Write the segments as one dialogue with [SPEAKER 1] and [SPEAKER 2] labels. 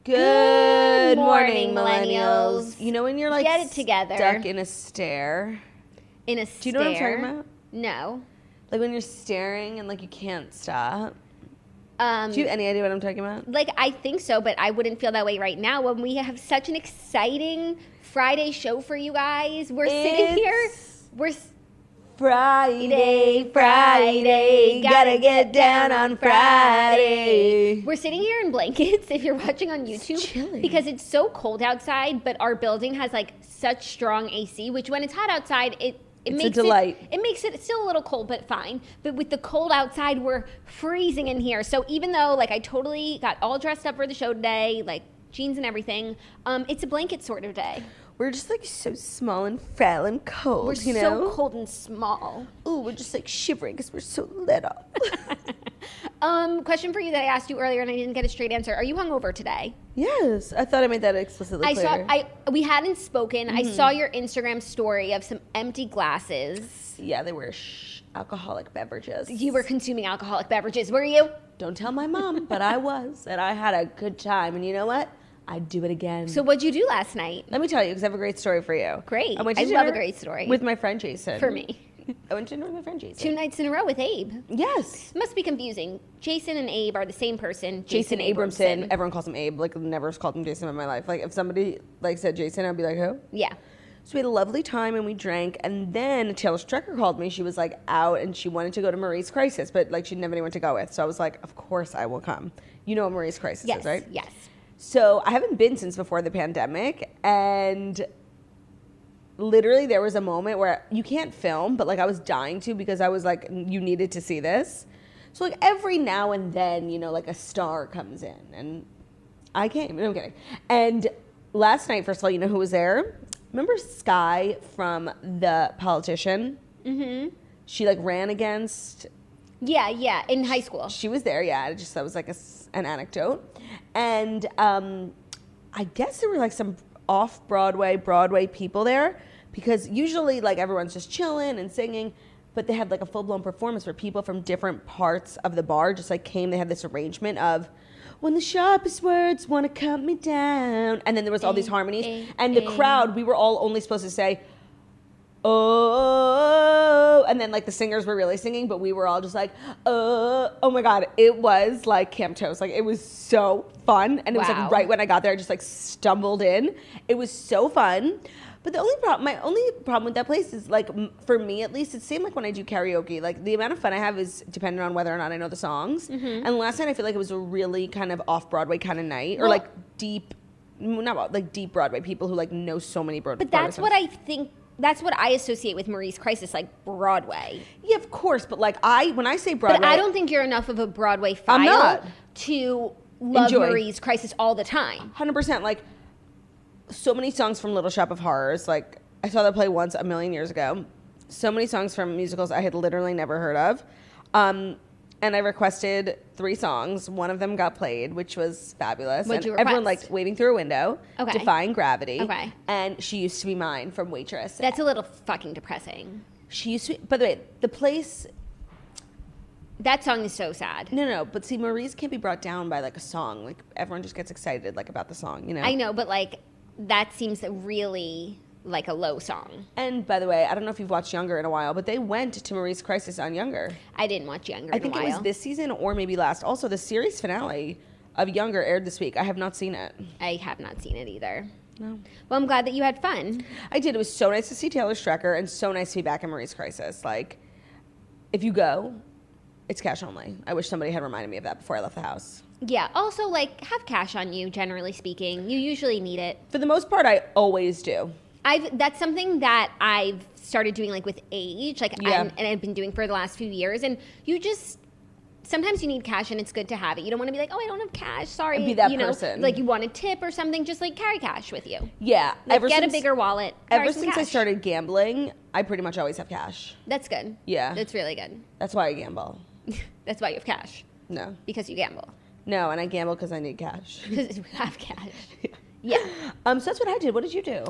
[SPEAKER 1] Good morning, millennials.
[SPEAKER 2] You know when you're like
[SPEAKER 1] Get it together.
[SPEAKER 2] stuck in a stare?
[SPEAKER 1] In a
[SPEAKER 2] Do you know what I'm talking about?
[SPEAKER 1] No.
[SPEAKER 2] Like when you're staring and like you can't stop. Do you have any idea what I'm talking about?
[SPEAKER 1] Like, I think so, but I wouldn't feel that way right now when we have such an exciting Friday show for you guys. We're sitting here. We're
[SPEAKER 2] Friday, gotta get down on Friday.
[SPEAKER 1] We're sitting here in blankets if you're watching on YouTube
[SPEAKER 2] chilly.
[SPEAKER 1] because it's so cold outside, but our building has like such strong AC, which when it's hot outside, it makes
[SPEAKER 2] a delight.
[SPEAKER 1] It makes it still a little cold, but fine. But with the cold outside, we're freezing in here. So even though like I totally got all dressed up for the show today, like jeans and everything, it's a blanket sort of day.
[SPEAKER 2] We're just like so small and frail and cold,
[SPEAKER 1] We're
[SPEAKER 2] you know?
[SPEAKER 1] so cold and small.
[SPEAKER 2] Ooh, we're just like shivering because we're so little.
[SPEAKER 1] Question for you that I asked you earlier and I didn't get a straight answer. Are you hungover today?
[SPEAKER 2] Yes, I thought I made that explicitly clear.
[SPEAKER 1] We hadn't spoken. I saw your Instagram story of some empty glasses.
[SPEAKER 2] Yeah, they were alcoholic beverages.
[SPEAKER 1] You were consuming alcoholic beverages, were you?
[SPEAKER 2] Don't tell my mom, but I was, and I had a good time. And you know what? I'd do it again.
[SPEAKER 1] So what'd you do last night?
[SPEAKER 2] Let me tell you, because I have a great story for you.
[SPEAKER 1] Great.
[SPEAKER 2] I
[SPEAKER 1] love a great story.
[SPEAKER 2] with my friend Jason.
[SPEAKER 1] For me.
[SPEAKER 2] I went to dinner with my friend Jason.
[SPEAKER 1] 2 nights in a row with Abe.
[SPEAKER 2] Yes.
[SPEAKER 1] Must be confusing. Jason and Abe are the same person.
[SPEAKER 2] Jason Abramson. Everyone calls him Abe. Like, never called him Jason in my life. Like, if somebody like said Jason, I'd be like, who?
[SPEAKER 1] Yeah.
[SPEAKER 2] So we had a lovely time and we drank, and then Taylor Strecker called me. She was like out and she wanted to go to Marie's Crisis, but like she didn't have anyone to go with. So I was like, of course I will come. You know what Marie's Crisis is, right?
[SPEAKER 1] Yes.
[SPEAKER 2] So I haven't been since before the pandemic, and literally there was a moment where you can't film, but like I was dying to because I was like, you needed to see this. So like every now and then, you know, like a star comes in and I can't, no, I'm kidding. And last night, first of all, you know who was there? Remember Sky from The Politician? Mm-hmm. She like ran against...
[SPEAKER 1] Yeah, in high school.
[SPEAKER 2] She was there, yeah. Just that was like an anecdote. And I guess there were like some Broadway people there because usually like everyone's just chilling and singing, but they had like a full-blown performance where people from different parts of the bar just like came. They had this arrangement of when the sharpest words want to cut me down. And then there was all these harmonies. And the crowd, we were all only supposed to say, oh, and then like the singers were really singing, but we were all just like, oh my God, it was like Camp Toast. Like it was so fun. And it was like right when I got there, I just like stumbled in. It was so fun. But my only problem with that place is like, for me at least, it seemed like when I do karaoke, like the amount of fun I have is dependent on whether or not I know the songs. Mm-hmm. And last night I feel like it was a really kind of off-Broadway kind of night, or like deep Broadway people who like know so many Broadway songs.
[SPEAKER 1] But that's what I think. That's what I associate with Marie's Crisis, like Broadway.
[SPEAKER 2] Yeah, of course, but like when I say Broadway,
[SPEAKER 1] but I don't think you're enough of a Broadway file to love Marie's Crisis all the time.
[SPEAKER 2] 100%. Like so many songs from Little Shop of Horrors. Like I saw that play once a million years ago. So many songs from musicals I had literally never heard of. And I requested 3 songs. One of them got played, which was fabulous.
[SPEAKER 1] What'd you
[SPEAKER 2] everyone
[SPEAKER 1] request?
[SPEAKER 2] liked Waiting Through a Window,
[SPEAKER 1] Okay.
[SPEAKER 2] Defying Gravity,
[SPEAKER 1] Okay.
[SPEAKER 2] and She Used to Be Mine from Waitress.
[SPEAKER 1] That's a little fucking depressing.
[SPEAKER 2] She used to be, by the way, the place...
[SPEAKER 1] That song is so sad.
[SPEAKER 2] No, but see, Marie's can't be brought down by like a song. Like everyone just gets excited like about the song, you know?
[SPEAKER 1] I know, but like that seems really like a low song.
[SPEAKER 2] And by the way, I don't know if you've watched Younger in a while, but they went to Marie's Crisis on Younger.
[SPEAKER 1] I didn't watch Younger
[SPEAKER 2] I think it was this season or maybe last. Also, the series finale of Younger aired this week. I have not seen it.
[SPEAKER 1] I have not seen it either.
[SPEAKER 2] No.
[SPEAKER 1] Well, I'm glad that you had fun.
[SPEAKER 2] I did. It was so nice to see Taylor Strecker and so nice to be back in Marie's Crisis. Like, if you go, it's cash only. I wish somebody had reminded me of that before I left the house.
[SPEAKER 1] Yeah. Also, like, have cash on you, generally speaking. You usually need it.
[SPEAKER 2] For the most part, I always do.
[SPEAKER 1] That's something that I've started doing like with age, like and I've been doing for the last few years. And you just sometimes you need cash, and it's good to have it. You don't want to be like, oh, I don't have cash. Sorry,
[SPEAKER 2] and be that person.
[SPEAKER 1] Like you want a tip or something, just like carry cash with you.
[SPEAKER 2] Yeah,
[SPEAKER 1] like, get a bigger wallet.
[SPEAKER 2] Ever since I started gambling, I pretty much always have cash.
[SPEAKER 1] That's good.
[SPEAKER 2] Yeah,
[SPEAKER 1] that's really good.
[SPEAKER 2] That's why I gamble.
[SPEAKER 1] That's why you have cash.
[SPEAKER 2] No,
[SPEAKER 1] because you gamble.
[SPEAKER 2] No, and I gamble because I need cash.
[SPEAKER 1] Because you have cash. Yeah.
[SPEAKER 2] So that's what I did. What did you do?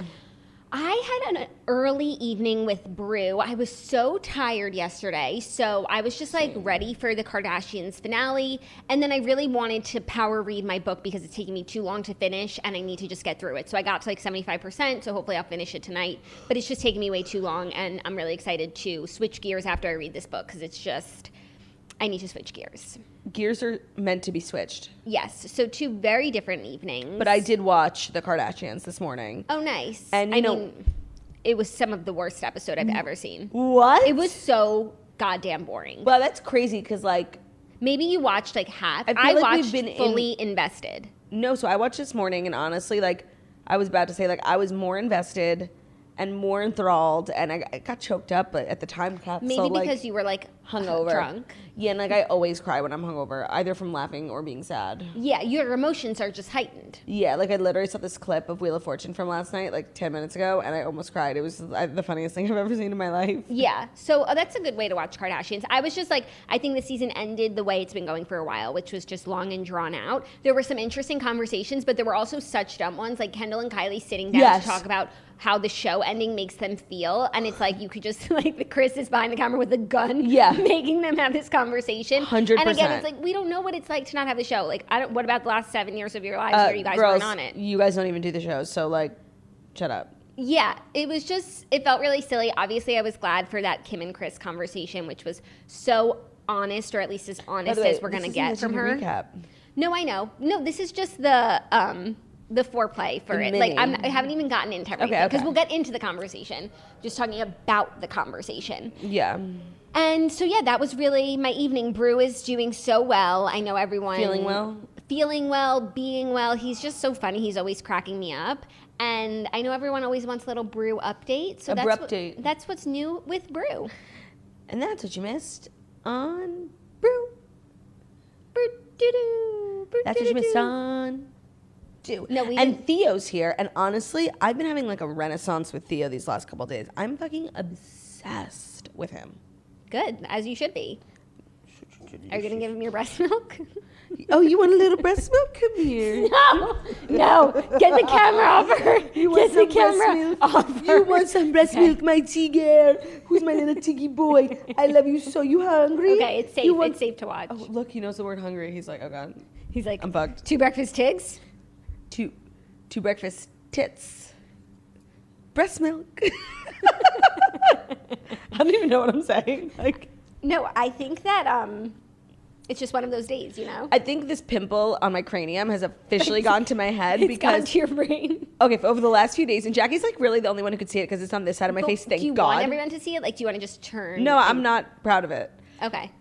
[SPEAKER 1] I had an early evening with brew. I was so tired yesterday, so I was just like ready for the Kardashians finale, and then I really wanted to power read my book because it's taking me too long to finish and I need to just get through it. So I got to like 75%, so hopefully I'll finish it tonight, but it's just taking me way too long, and I'm really excited to switch gears after I read this book because it's just, I need to switch gears.
[SPEAKER 2] Gears are meant to be switched.
[SPEAKER 1] Yes, so 2 very different evenings.
[SPEAKER 2] But I did watch the Kardashians this morning.
[SPEAKER 1] Oh, nice.
[SPEAKER 2] And
[SPEAKER 1] I mean, it was some of the worst episode I've ever seen.
[SPEAKER 2] What?
[SPEAKER 1] It was so goddamn boring.
[SPEAKER 2] Well, that's crazy because, like...
[SPEAKER 1] Maybe you watched, like, half.
[SPEAKER 2] I
[SPEAKER 1] watched fully invested.
[SPEAKER 2] No, so I watched this morning, and honestly, like, I was about to say, like, I was more invested and more enthralled, and I got choked up at the time cap.
[SPEAKER 1] Maybe
[SPEAKER 2] so,
[SPEAKER 1] because you were, like,
[SPEAKER 2] hungover.
[SPEAKER 1] Drunk.
[SPEAKER 2] Yeah, and, like, I always cry when I'm hungover, either from laughing or being sad.
[SPEAKER 1] Yeah, your emotions are just heightened.
[SPEAKER 2] Yeah, like, I literally saw this clip of Wheel of Fortune from last night, like, 10 minutes ago, and I almost cried. It was the funniest thing I've ever seen in my life.
[SPEAKER 1] Yeah, so that's a good way to watch Kardashians. I was just like, I think the season ended the way it's been going for a while, which was just long and drawn out. There were some interesting conversations, but there were also such dumb ones, like Kendall and Kylie sitting down to talk about how the show ending makes them feel, and it's like you could just, like, the Chris is behind the camera with a gun, making them have this conversation.
[SPEAKER 2] 100%.
[SPEAKER 1] And again, it's like, we don't know what it's like to not have the show. Like, what about the last 7 years of your lives where you guys weren't on it?
[SPEAKER 2] You guys don't even do the shows, so, like, shut up.
[SPEAKER 1] Yeah, it was just, it felt really silly. Obviously, I was glad for that Kim and Chris conversation, which was so honest, or at least as honest as we're going to get from her.
[SPEAKER 2] Recap.
[SPEAKER 1] No, I know. No, this is just the foreplay for it. Like, I haven't even gotten into everything because we'll get into the conversation. Just talking about the conversation.
[SPEAKER 2] Yeah.
[SPEAKER 1] And so, yeah, that was really my evening. Brew is doing so well. I know everyone.
[SPEAKER 2] Feeling well?
[SPEAKER 1] Feeling well, being well. He's just so funny. He's always cracking me up. And I know everyone always wants a little Brew update. So that's what's new with Brew.
[SPEAKER 2] And that's what you missed on Brew.
[SPEAKER 1] Brew doo-doo. Brew
[SPEAKER 2] that's what you missed on...
[SPEAKER 1] No,
[SPEAKER 2] and Theo's here, and honestly, I've been having like a renaissance with Theo these last couple of days. I'm fucking obsessed with him.
[SPEAKER 1] Good, as you should be. Are you gonna give him your breast milk?
[SPEAKER 2] Oh, you want a little breast milk? Come here.
[SPEAKER 1] No, get the camera off her.
[SPEAKER 2] You want some breast milk? You want some breast milk, my tigger? Who's my little tiggy boy? I love you so. You hungry?
[SPEAKER 1] Okay, it's safe. It's safe to watch.
[SPEAKER 2] Oh, look, he knows the word hungry. He's like, oh god.
[SPEAKER 1] He's like,
[SPEAKER 2] I'm fucked.
[SPEAKER 1] 2 breakfast tigs.
[SPEAKER 2] Two breakfast tits. Breast milk. I don't even know what I'm saying. Like,
[SPEAKER 1] no, I think that it's just one of those days, you know?
[SPEAKER 2] I think this pimple on my cranium has officially gone to my head
[SPEAKER 1] it's gone to your brain.
[SPEAKER 2] Okay, over the last few days, and Jackie's like really the only one who could see it because it's on this side of my face. Thank God.
[SPEAKER 1] Do you want everyone to see it? Like, do you want to just turn?
[SPEAKER 2] No, I'm not proud of it.
[SPEAKER 1] Okay.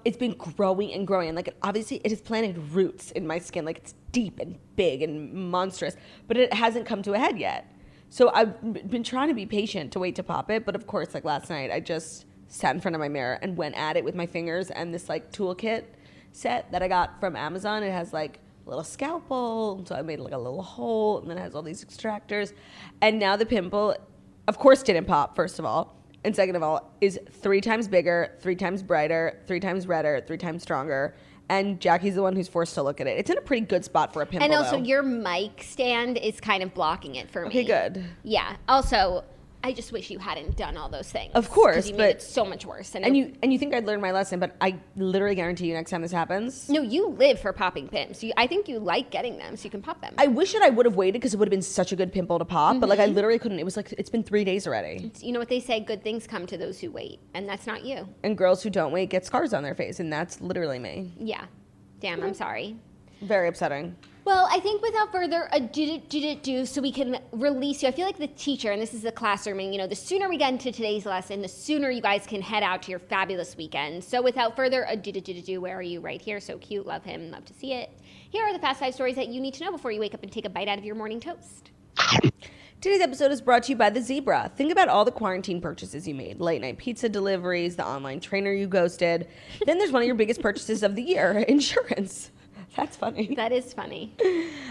[SPEAKER 2] It's been growing and growing, and like obviously it has planted roots in my skin. Like it's deep and big and monstrous, but it hasn't come to a head yet. So I've been trying to be patient to wait to pop it, but of course, like last night, I just sat in front of my mirror and went at it with my fingers and this like toolkit set that I got from Amazon. It has like a little scalpel, so I made like a little hole, and then it has all these extractors, and now the pimple, of course, didn't pop. First of all. And second of all, is 3 times bigger, 3 times brighter, 3 times redder, 3 times stronger. And Jackie's the one who's forced to look at it. It's in a pretty good spot for a pimple,
[SPEAKER 1] and also,
[SPEAKER 2] though.
[SPEAKER 1] your mic stand is kind of blocking it for me.
[SPEAKER 2] Okay, good.
[SPEAKER 1] Yeah. Also, I just wish you hadn't done all those things.
[SPEAKER 2] Of course,
[SPEAKER 1] you made it so much worse.
[SPEAKER 2] And you think I'd learned my lesson, but I literally guarantee you next time this happens.
[SPEAKER 1] No, you live for popping pimps. I think you like getting them, so you can pop them.
[SPEAKER 2] I wish that I would have waited because it would have been such a good pimple to pop, but like I literally couldn't. It was like it's been 3 days already.
[SPEAKER 1] You know what they say? Good things come to those who wait, and that's not you.
[SPEAKER 2] And girls who don't wait get scars on their face, and that's literally me.
[SPEAKER 1] Yeah. Damn, I'm sorry.
[SPEAKER 2] Very upsetting.
[SPEAKER 1] Well, I think without further ado, so we can release you. I feel like the teacher, and this is the classroom, and the sooner we get into today's lesson, the sooner you guys can head out to your fabulous weekend. So without further ado, where are you? Right here. So cute. Love him. Love to see it. Here are the fast 5 stories that you need to know before you wake up and take a bite out of your morning toast.
[SPEAKER 2] Today's episode is brought to you by The Zebra. Think about all the quarantine purchases you made. Late night pizza deliveries, the online trainer you ghosted. Then there's one of your biggest purchases of the year, insurance. That's funny.
[SPEAKER 1] That is funny.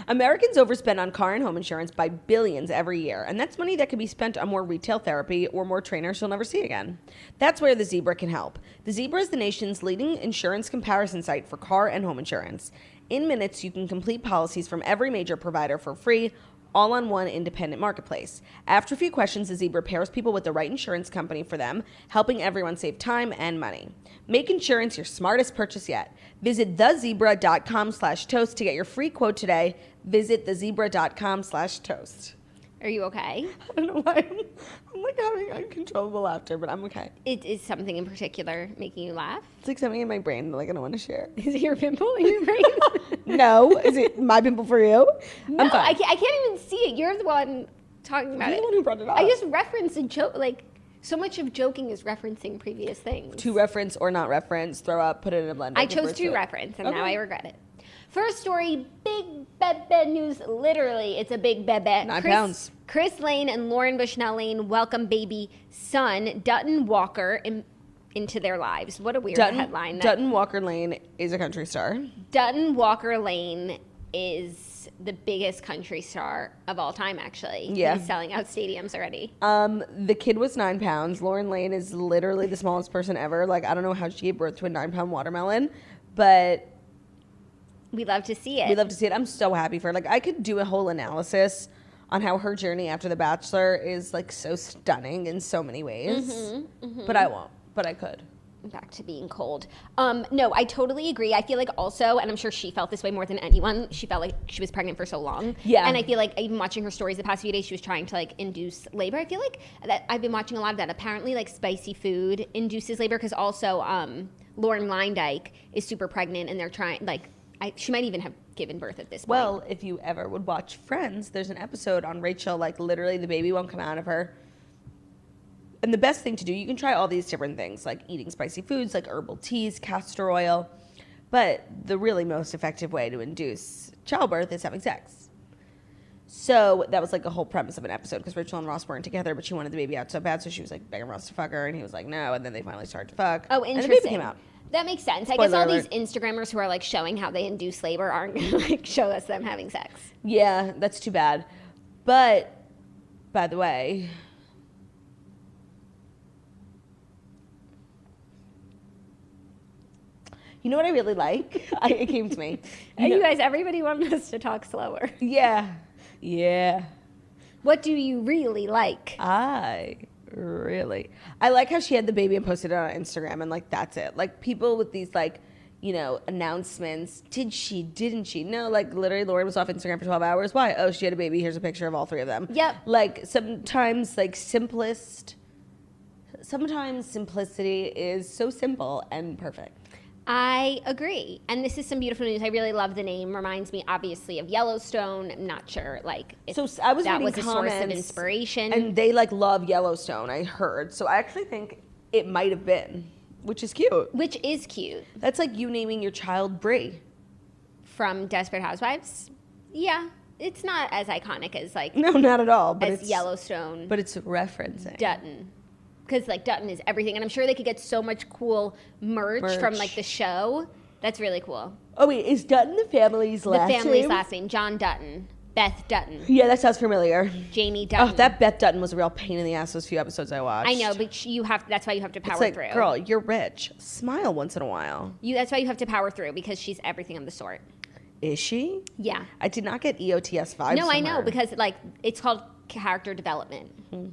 [SPEAKER 2] Americans overspend on car and home insurance by billions every year, and that's money that could be spent on more retail therapy or more trainers you'll never see again. That's where The Zebra can help. The Zebra is the nation's leading insurance comparison site for car and home insurance. In minutes, you can complete policies from every major provider for free, all on one independent marketplace. After a few questions, the Zebra pairs people with the right insurance company for them, helping everyone save time and money. Make insurance your smartest purchase yet. Visit thezebra.com/toast to get your free quote today. Visit thezebra.com/toast.
[SPEAKER 1] Are you okay?
[SPEAKER 2] I don't know why I'm like having uncontrollable laughter, but I'm okay.
[SPEAKER 1] Is something in particular making you laugh?
[SPEAKER 2] It's like something in my brain that like I don't want to share.
[SPEAKER 1] Is it your pimple in your brain?
[SPEAKER 2] No. Is it my pimple for you?
[SPEAKER 1] No, I can't even see it. You're the one talking about
[SPEAKER 2] You're
[SPEAKER 1] it.
[SPEAKER 2] the one who brought it up.
[SPEAKER 1] I just referenced a joke. Like, so much of joking is referencing previous things.
[SPEAKER 2] To reference or not reference, throw up, put it in a blender.
[SPEAKER 1] I chose to reference, and now I regret it. First story, big bebe news. Literally, it's a big bebe.
[SPEAKER 2] 9 pounds.
[SPEAKER 1] Chris Lane and Lauren Bushnell Lane welcome baby son Dutton Walker into their lives. What a weird headline.
[SPEAKER 2] Dutton Walker Lane is a country star.
[SPEAKER 1] Dutton Walker Lane is the biggest country star of all time, actually.
[SPEAKER 2] Yeah.
[SPEAKER 1] He's selling out stadiums already.
[SPEAKER 2] The kid was 9 pounds. Lauren Lane is literally the smallest person ever. Like, I don't know how she gave birth to a 9-pound watermelon, but
[SPEAKER 1] we love to see it.
[SPEAKER 2] We love to see it. I'm so happy for her. Like, I could do a whole analysis on how her journey after The Bachelor is, like, so stunning in so many ways. But I won't. But I could.
[SPEAKER 1] Back to being cold. No, I totally agree. I feel like also, and I'm sure she felt this way more than anyone, she felt like she was pregnant for so long.
[SPEAKER 2] Yeah.
[SPEAKER 1] And I feel like even watching her stories the past few days, she was trying to like induce labor. I feel like that I've been watching a lot of that. Apparently like spicy food induces labor because also Lauren Leindyke is super pregnant and they're trying like, she might even have given birth at this point.
[SPEAKER 2] Well, if you ever would watch Friends, there's an episode on Rachel, like literally the baby won't come out of her. And the best thing to do, you can try all these different things, like eating spicy foods, like herbal teas, castor oil. But the really most effective way to induce childbirth is having sex. So that was like a whole premise of an episode because Rachel and Ross weren't together, but she wanted the baby out so bad. So she was like begging Ross to fuck her, and he was like, no. And then they finally started to fuck.
[SPEAKER 1] Oh, interesting.
[SPEAKER 2] And the baby came out.
[SPEAKER 1] That makes sense.
[SPEAKER 2] Spoiler
[SPEAKER 1] I guess all
[SPEAKER 2] alert.
[SPEAKER 1] these Instagrammers who are like showing how they induce labor aren't going to like show us them having sex.
[SPEAKER 2] Yeah, that's too bad. But, by the way, you know what I really like? It came to me.
[SPEAKER 1] You guys, everybody wanted us to talk slower.
[SPEAKER 2] Yeah. Yeah.
[SPEAKER 1] What do you really like?
[SPEAKER 2] I like how she had the baby and posted it on Instagram and like that's it. Like people with these like, you know, announcements. Did she? Didn't she? No, like literally Lauren was off Instagram for 12 hours. Why? Oh, she had a baby. Here's a picture of all three of them.
[SPEAKER 1] Yep.
[SPEAKER 2] Like sometimes like sometimes simplicity is so simple and perfect.
[SPEAKER 1] I agree. And this is some beautiful news. I really love the name. Reminds me, obviously, of Yellowstone. I'm not sure, like, if
[SPEAKER 2] so I was
[SPEAKER 1] that
[SPEAKER 2] reading
[SPEAKER 1] was a source of
[SPEAKER 2] comments,
[SPEAKER 1] inspiration.
[SPEAKER 2] and they, like, love Yellowstone, I heard. So I actually think it might have been, which is cute.
[SPEAKER 1] Which is cute.
[SPEAKER 2] That's like you naming your child Brie.
[SPEAKER 1] From Desperate Housewives? Yeah. It's not as iconic as, like,
[SPEAKER 2] No, not at all. But
[SPEAKER 1] as
[SPEAKER 2] it's
[SPEAKER 1] Yellowstone.
[SPEAKER 2] But it's referencing.
[SPEAKER 1] Dutton. Because, like, Dutton is everything. And I'm sure they could get so much cool merch from, like, the show. That's really cool.
[SPEAKER 2] Oh, wait. Is Dutton the family's last name?
[SPEAKER 1] The family's last name. John Dutton. Beth Dutton.
[SPEAKER 2] Yeah, that sounds familiar.
[SPEAKER 1] Jamie Dutton.
[SPEAKER 2] Oh, that Beth Dutton was a real pain in the ass those few episodes I watched.
[SPEAKER 1] I know, but that's why you have to power
[SPEAKER 2] it's like,
[SPEAKER 1] through.
[SPEAKER 2] Girl, you're rich. Smile once in a while.
[SPEAKER 1] That's why you have to power through, because she's everything of the sort.
[SPEAKER 2] Is she?
[SPEAKER 1] Yeah.
[SPEAKER 2] I did not get EOTS vibes
[SPEAKER 1] No,
[SPEAKER 2] from
[SPEAKER 1] I know,
[SPEAKER 2] her.
[SPEAKER 1] because, like, it's called character development. Mm-hmm.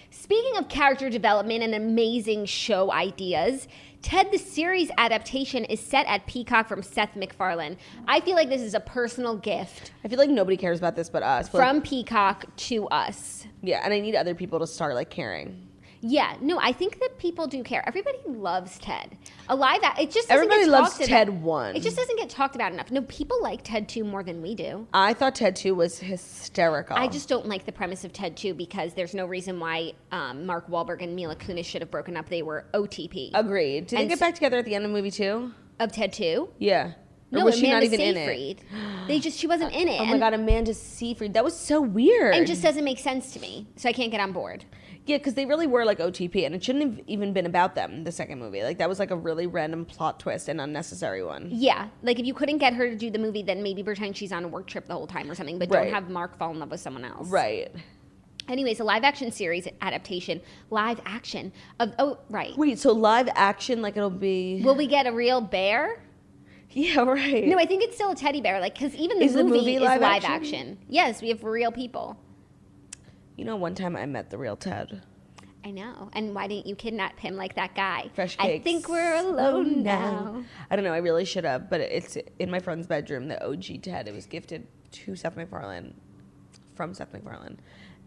[SPEAKER 1] Speaking of character development and amazing show ideas, Ted the Series adaptation is set at Peacock from Seth MacFarlane. I feel like this is a personal gift.
[SPEAKER 2] I feel like nobody cares about this but us. But
[SPEAKER 1] from Peacock to us.
[SPEAKER 2] Yeah, and I need other people to start, like, caring.
[SPEAKER 1] Yeah, no, I think that people do care. Everybody loves Ted. It just doesn't
[SPEAKER 2] Everybody
[SPEAKER 1] get
[SPEAKER 2] loves
[SPEAKER 1] talked about.
[SPEAKER 2] Ted 1.
[SPEAKER 1] It just doesn't get talked about enough. No, people like Ted 2 more than we do.
[SPEAKER 2] I thought Ted 2 was hysterical.
[SPEAKER 1] I just don't like the premise of Ted 2 because there's no reason why Mark Wahlberg and Mila Kunis should have broken up. They were OTP.
[SPEAKER 2] Agreed. Did they get back together at the end of the movie too?
[SPEAKER 1] Of Ted 2?
[SPEAKER 2] Yeah. Or
[SPEAKER 1] No,
[SPEAKER 2] was
[SPEAKER 1] Amanda
[SPEAKER 2] she not even
[SPEAKER 1] Seyfried.
[SPEAKER 2] in it?
[SPEAKER 1] She wasn't in it.
[SPEAKER 2] Oh my God, Amanda Seyfried. That was so weird.
[SPEAKER 1] And just doesn't make sense to me. So I can't get on board.
[SPEAKER 2] Yeah, because they really were like OTP, and it shouldn't have even been about them, the second movie. Like, that was like a really random plot twist and unnecessary one.
[SPEAKER 1] Yeah. Like, if you couldn't get her to do the movie, then maybe pretend she's on a work trip the whole time or something, but don't have Mark fall in love with someone else.
[SPEAKER 2] Right.
[SPEAKER 1] Anyways, a live-action series adaptation. Live action of... Oh, right.
[SPEAKER 2] Wait, so live action, like it'll be...
[SPEAKER 1] Will we get a real bear?
[SPEAKER 2] Yeah, right.
[SPEAKER 1] No, I think it's still a teddy bear. Like, because even the movie is live action. Yes, we have real people.
[SPEAKER 2] You know, one time I met the real Ted.
[SPEAKER 1] I know. And why didn't you kidnap him like that guy?
[SPEAKER 2] Fresh cakes.
[SPEAKER 1] I think we're alone now.
[SPEAKER 2] I don't know. I really should have. But it's in my friend's bedroom, the OG Ted. It was gifted to Seth MacFarlane from Seth MacFarlane.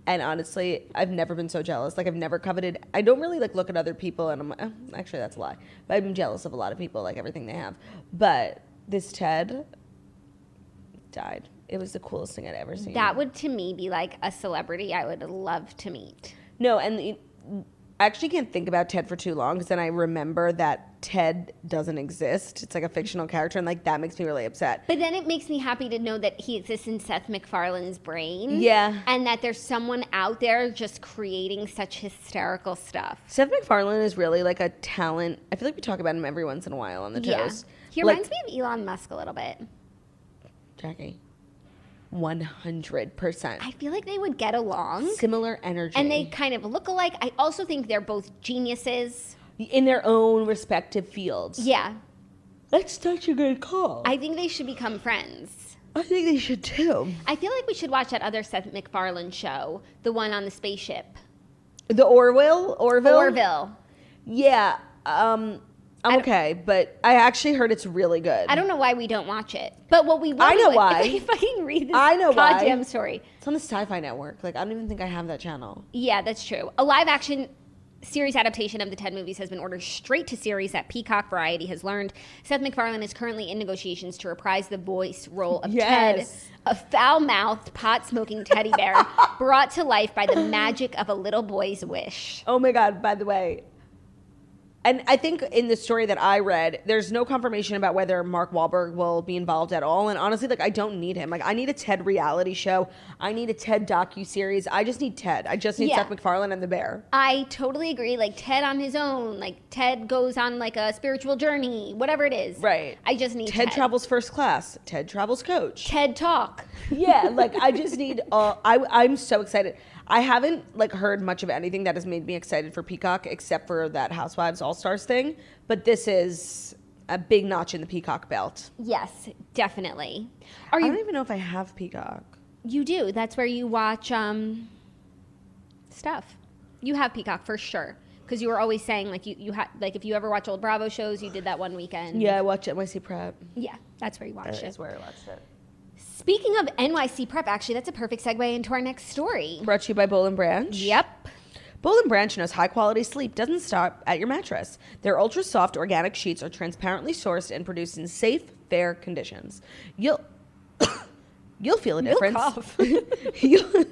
[SPEAKER 2] And honestly, I've never been so jealous. Like, I've never coveted. I don't really, like, look at other people. And I'm like, actually, that's a lie. But I've been jealous of a lot of people, like, everything they have. But this Ted died. It was the coolest thing I'd ever seen.
[SPEAKER 1] That would, to me, be like a celebrity I would love to meet.
[SPEAKER 2] No, and I actually can't think about Ted for too long because then I remember that Ted doesn't exist. It's like a fictional character, and like that makes me really upset.
[SPEAKER 1] But then it makes me happy to know that he exists in Seth MacFarlane's brain.
[SPEAKER 2] Yeah.
[SPEAKER 1] And that there's someone out there just creating such hysterical stuff.
[SPEAKER 2] Seth MacFarlane is really like a talent. I feel like we talk about him every once in a while on the toast.
[SPEAKER 1] He reminds me of Elon Musk a little bit.
[SPEAKER 2] Jackie. 100%.
[SPEAKER 1] I feel like they would get along.
[SPEAKER 2] Similar energy.
[SPEAKER 1] And they kind of look alike. I also think they're both geniuses.
[SPEAKER 2] In their own respective fields.
[SPEAKER 1] Yeah.
[SPEAKER 2] That's such a good call.
[SPEAKER 1] I think they should become friends.
[SPEAKER 2] I think they should too.
[SPEAKER 1] I feel like we should watch that other Seth MacFarlane show, the one on the spaceship.
[SPEAKER 2] The Orville?
[SPEAKER 1] Orville.
[SPEAKER 2] Yeah. I'm okay, but I actually heard it's really good.
[SPEAKER 1] I don't know why we don't watch it. But what we will
[SPEAKER 2] I know why.
[SPEAKER 1] If I can read this
[SPEAKER 2] goddamn
[SPEAKER 1] story.
[SPEAKER 2] It's on the Sci-Fi Network. Like, I don't even think I have that channel.
[SPEAKER 1] Yeah, that's true. A live-action series adaptation of the Ted movies has been ordered straight to series at Peacock. Variety has learned Seth MacFarlane is currently in negotiations to reprise the voice role of Ted, a foul-mouthed, pot-smoking teddy bear brought to life by the magic of a little boy's wish.
[SPEAKER 2] Oh my God, by the way. And I think in the story that I read, there's no confirmation about whether Mark Wahlberg will be involved at all. And honestly, like, I don't need him. Like, I need a Ted reality show. I need a Ted docuseries. I just need Ted. I just need Seth MacFarlane and the bear.
[SPEAKER 1] I totally agree. Like, Ted on his own. Like, Ted goes on, like, a spiritual journey. Whatever it is.
[SPEAKER 2] Right.
[SPEAKER 1] I just need Ted.
[SPEAKER 2] Ted travels first class. Ted travels coach.
[SPEAKER 1] Ted talk.
[SPEAKER 2] Yeah, like, I just need... I'm so excited. I haven't, like, heard much of anything that has made me excited for Peacock except for that Housewives All-Stars thing. But this is a big notch in the Peacock belt.
[SPEAKER 1] Yes, definitely.
[SPEAKER 2] I don't even know if I have Peacock.
[SPEAKER 1] You do. That's where you watch stuff. You have Peacock for sure. Because you were always saying, like, you had, like, if you ever watch old Bravo shows, you did that one weekend.
[SPEAKER 2] Yeah, I watch NYC Prep.
[SPEAKER 1] Yeah, that's where you watched it.
[SPEAKER 2] That's where I watched it.
[SPEAKER 1] Speaking of NYC Prep, actually, that's a perfect segue into our next story.
[SPEAKER 2] Brought to you by Boll & Branch.
[SPEAKER 1] Yep.
[SPEAKER 2] Boll & Branch knows high-quality sleep doesn't stop at your mattress. Their ultra-soft organic sheets are transparently sourced and produced in safe, fair conditions. You'll feel a difference.
[SPEAKER 1] You'll cough.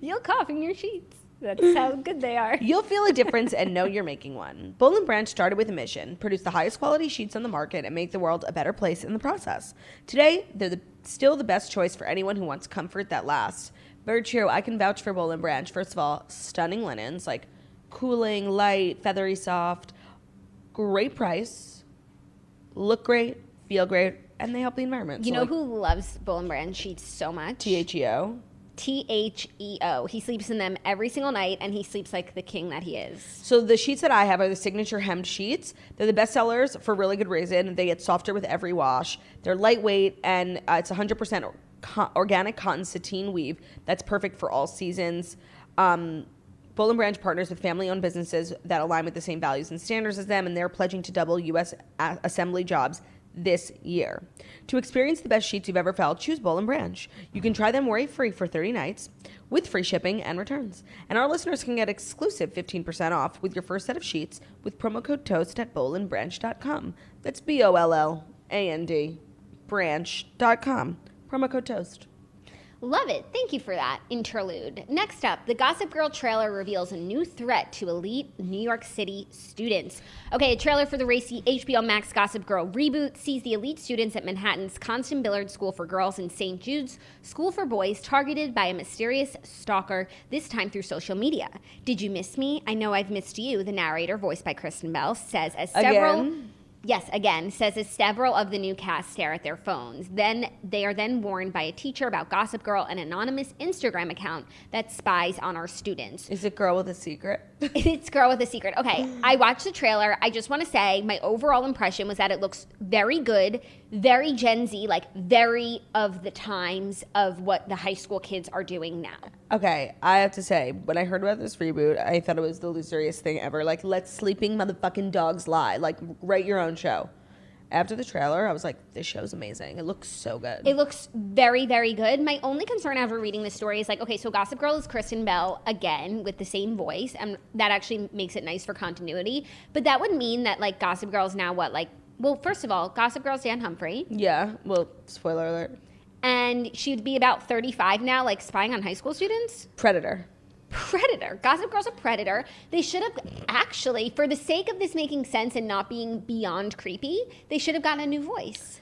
[SPEAKER 1] You'll cough in your sheets. That's how good they are.
[SPEAKER 2] You'll feel a difference and know you're making one. Boll & Branch started with a mission: produce the highest quality sheets on the market and make the world a better place in the process. Today, they're still the best choice for anyone who wants comfort that lasts. Very true. I can vouch for Boll & Branch. First of all, stunning linens, like cooling, light, feathery, soft. Great price. Look great, feel great, and they help the environment.
[SPEAKER 1] You know who loves Boll & Branch sheets so much?
[SPEAKER 2] THEO.
[SPEAKER 1] THEO. He sleeps in them every single night, and he sleeps like the king that he is.
[SPEAKER 2] So the sheets that I have are the signature hemmed sheets. They're the best sellers for a really good reason. They get softer with every wash. They're lightweight, and it's 100% organic cotton sateen weave. That's perfect for all seasons. Boll & Branch partners with family-owned businesses that align with the same values and standards as them, and they're pledging to double U.S. assembly jobs this year. To experience the best sheets you've ever felt, choose Boll & Branch. You can try them worry-free for 30 nights with free shipping and returns. And our listeners can get exclusive 15% off with your first set of sheets with promo code TOAST at bollandbranch.com. That's BOLLAND branch.com. Promo code TOAST.
[SPEAKER 1] Love it. Thank you for that interlude. Next up, the Gossip Girl trailer reveals a new threat to elite New York City students. Okay, a trailer for the racy HBO Max Gossip Girl reboot sees the elite students at Manhattan's Constant Billard School for Girls and St. Jude's School for Boys targeted by a mysterious stalker, this time through social media. Did you miss me? I know I've missed you, the narrator, voiced by Kristen Bell, says as several...
[SPEAKER 2] Again?
[SPEAKER 1] Yes, again, says as several of the new cast stare at their phones. Then they are then warned by a teacher about Gossip Girl, an anonymous Instagram account that spies on our students.
[SPEAKER 2] Is it Girl with a Secret?
[SPEAKER 1] It's Girl with a Secret. Okay, I watched the trailer. I just want to say my overall impression was that it looks very good, very Gen Z, like very of the times of what the high school kids are doing now.
[SPEAKER 2] Okay, I have to say, when I heard about this reboot, I thought it was the loseriest thing ever. Like, let sleeping motherfucking dogs lie. Like, write your own show. After the trailer, I was like, this show's amazing. It looks so good.
[SPEAKER 1] It looks very, very good. My only concern after reading the story is like, okay, so Gossip Girl is Kristen Bell again with the same voice, and that actually makes it nice for continuity. But that would mean that like Gossip Girl is now what? Like, well, first of all, Gossip Girl's Dan Humphrey.
[SPEAKER 2] Yeah, well, spoiler alert.
[SPEAKER 1] And she'd be about 35 now, like spying on high school students?
[SPEAKER 2] Predator.
[SPEAKER 1] Gossip Girl's a predator. They should have actually, for the sake of this making sense and not being beyond creepy, they should have gotten a new voice.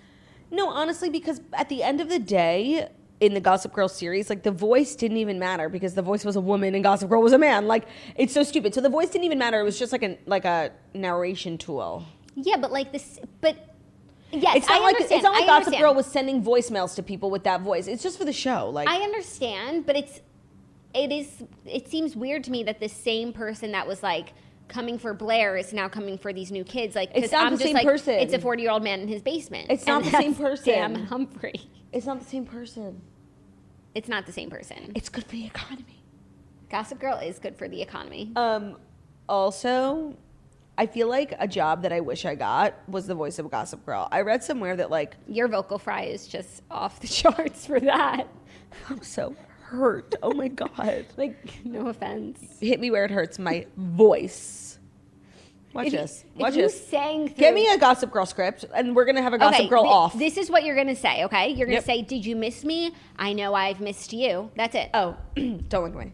[SPEAKER 2] No, honestly, because at the end of the day, in the Gossip Girl series, like the voice didn't even matter because the voice was a woman and Gossip Girl was a man. Like, it's so stupid. So the voice didn't even matter. It was just like a narration tool.
[SPEAKER 1] Yeah, but like this, but yes,
[SPEAKER 2] it's not
[SPEAKER 1] understand.
[SPEAKER 2] It's not like Gossip Girl was sending voicemails to people with that voice. It's just for the show. Like,
[SPEAKER 1] I understand, but it seems weird to me that the same person that was like coming for Blair is now coming for these new kids. Like,
[SPEAKER 2] it's not the same person.
[SPEAKER 1] It's a 40-year-old man in his basement.
[SPEAKER 2] It's not the same person.
[SPEAKER 1] Dan Humphrey.
[SPEAKER 2] It's not the same person.
[SPEAKER 1] It's not the same person.
[SPEAKER 2] It's good for the economy.
[SPEAKER 1] Gossip Girl is good for the economy.
[SPEAKER 2] Also, I feel like a job that I wish I got was the voice of Gossip Girl. I read somewhere that like
[SPEAKER 1] your vocal fry is just off the charts for that.
[SPEAKER 2] I'm so hurt. Oh my God.
[SPEAKER 1] Like, no offense.
[SPEAKER 2] Hit me where it hurts. My voice. Watch this. Watch this. Get me a Gossip Girl script, and we're gonna have a Gossip Girl off.
[SPEAKER 1] This is what you're gonna say, okay? You're gonna say, "Did you miss me? I know I've missed you." That's it.
[SPEAKER 2] Oh, don't look away.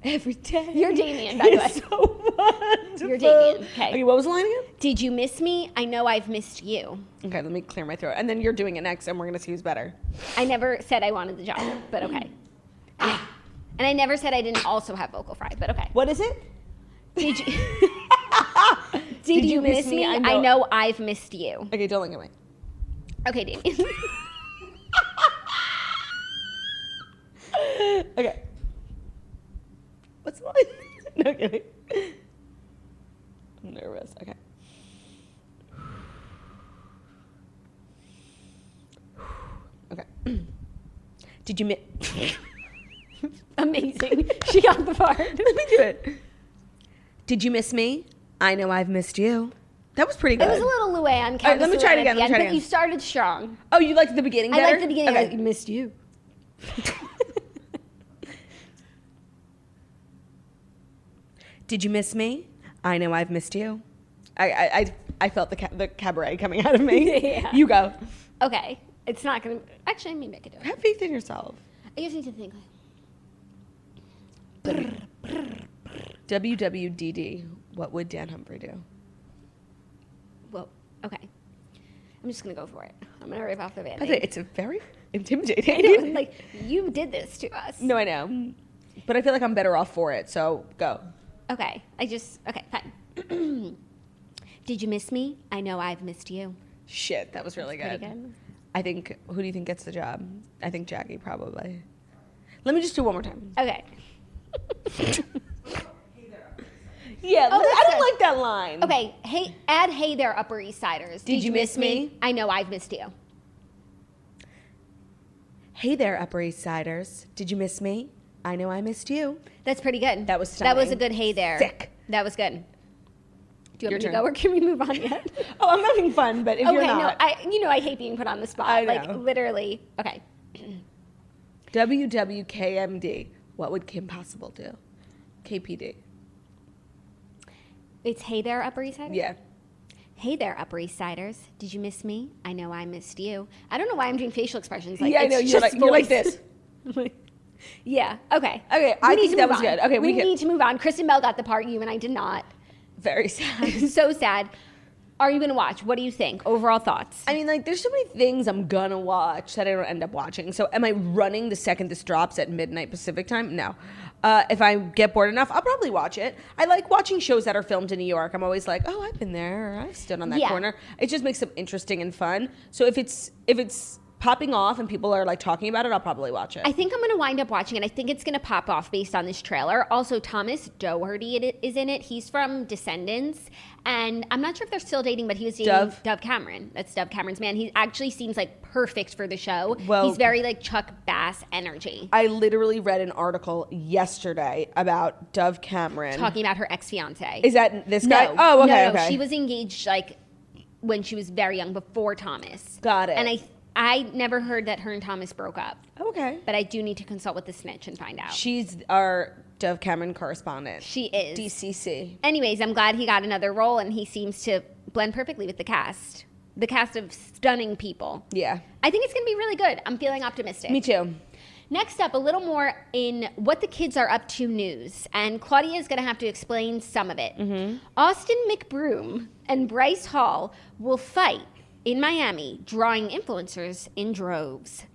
[SPEAKER 2] Every day.
[SPEAKER 1] You're Damien, by the way.
[SPEAKER 2] So wonderful.
[SPEAKER 1] You're Damien. Okay,
[SPEAKER 2] what was the line again?
[SPEAKER 1] Did you miss me? I know I've missed you.
[SPEAKER 2] Okay, let me clear my throat, and then you're doing it next, and we're gonna see who's better.
[SPEAKER 1] I never said I wanted the job, but okay. And I never said I didn't also have vocal fry, but okay.
[SPEAKER 2] What is it?
[SPEAKER 1] Did you? Did you miss me? I know I've missed you.
[SPEAKER 2] Okay, don't look at me.
[SPEAKER 1] Okay, Damien.
[SPEAKER 2] Okay. What's the line? No kidding. I'm nervous. Okay. Okay. Did you miss?
[SPEAKER 1] Amazing. She got the part.
[SPEAKER 2] Let me do it. Did you miss me? I know I've missed you. That was pretty good.
[SPEAKER 1] It was a little Luann.
[SPEAKER 2] All right, let me try it again.
[SPEAKER 1] But you started strong.
[SPEAKER 2] Oh, you liked the beginning better?
[SPEAKER 1] I liked the beginning.
[SPEAKER 2] Okay.
[SPEAKER 1] I missed you.
[SPEAKER 2] Did you miss me? I know I've missed you. I felt the cabaret coming out of me.
[SPEAKER 1] Yeah.
[SPEAKER 2] You go.
[SPEAKER 1] Okay. It's not going to... Actually, maybe I could do it.
[SPEAKER 2] Have faith in yourself.
[SPEAKER 1] I just need to think.
[SPEAKER 2] WWDD. What would Dan Humphrey do?
[SPEAKER 1] Well, okay. I'm just going to go for it. I'm going to rip off the Band-Aid.
[SPEAKER 2] It's a very intimidating.
[SPEAKER 1] I know. Like, you did this to us.
[SPEAKER 2] No, I know. But I feel like I'm better off for it, so go.
[SPEAKER 1] Okay. Okay, fine. Did you miss me? I know I've missed you.
[SPEAKER 2] Shit, that was really good.
[SPEAKER 1] Pretty good.
[SPEAKER 2] I think, who do you think gets the job? I think Jackie, probably. Let me just do one more time.
[SPEAKER 1] Okay.
[SPEAKER 2] Yeah, I don't like that line.
[SPEAKER 1] Okay, hey there, Upper East Siders.
[SPEAKER 2] Did you miss me?
[SPEAKER 1] I know I've missed you.
[SPEAKER 2] Hey there, Upper East Siders. Did you miss me? I know I missed you.
[SPEAKER 1] That's pretty good.
[SPEAKER 2] That was stunning.
[SPEAKER 1] That was a good hey there.
[SPEAKER 2] Sick.
[SPEAKER 1] That was good. Do you want me
[SPEAKER 2] Your
[SPEAKER 1] to go, or can we move on yet?
[SPEAKER 2] Oh, I'm having fun, but if you're not.
[SPEAKER 1] No, I hate being put on the spot.
[SPEAKER 2] I know.
[SPEAKER 1] Like, literally. Okay.
[SPEAKER 2] WWKMD. What would Kim Possible do? KPD.
[SPEAKER 1] It's hey there, Upper East Siders?
[SPEAKER 2] Yeah.
[SPEAKER 1] Hey there, Upper East Siders. Did you miss me? I know I missed you. I don't know why I'm doing facial expressions. Like,
[SPEAKER 2] yeah, I know. You're like this.
[SPEAKER 1] Yeah. Okay.
[SPEAKER 2] Okay, I think that was good. Okay,
[SPEAKER 1] we need to move on. Kristen Bell got the part. You and I did not.
[SPEAKER 2] Very sad.
[SPEAKER 1] So sad. Are you going to watch? What do you think? Overall thoughts?
[SPEAKER 2] I mean, like, there's so many things I'm going to watch that I don't end up watching. So am I running the second this drops at midnight Pacific time? No. If I get bored enough, I'll probably watch it. I like watching shows that are filmed in New York. I'm always like, oh, I've been there. Or I've stood on that corner. It just makes them interesting and fun. So if it's popping off and people are like talking about it, I'll probably watch it.
[SPEAKER 1] I think I'm going to wind up watching it. I think it's going to pop off based on this trailer. Also, Thomas Doherty is in it. He's from Descendants. And I'm not sure if they're still dating, but he was dating Dove Cameron. That's Dove Cameron's man. He actually seems like perfect for the show. Well, he's very like Chuck Bass energy.
[SPEAKER 2] I literally read an article yesterday about Dove Cameron.
[SPEAKER 1] Talking about her ex-fiance.
[SPEAKER 2] Is that this guy? Oh, okay,
[SPEAKER 1] no. She was engaged like when she was very young, before Thomas.
[SPEAKER 2] Got it.
[SPEAKER 1] And I never heard that her and Thomas broke up.
[SPEAKER 2] Okay.
[SPEAKER 1] But I do need to consult with the snitch and find out.
[SPEAKER 2] She's our Dove Cameron correspondent.
[SPEAKER 1] She is.
[SPEAKER 2] DCC.
[SPEAKER 1] Anyways, I'm glad he got another role, and he seems to blend perfectly with the cast. The cast of stunning people.
[SPEAKER 2] Yeah.
[SPEAKER 1] I think it's going to be really good. I'm feeling optimistic.
[SPEAKER 2] Me too.
[SPEAKER 1] Next up, a little more in what the kids are up to news. And Claudia is going to have to explain some of it. Mm-hmm. Austin McBroom and Bryce Hall will fight in Miami, drawing influencers in droves.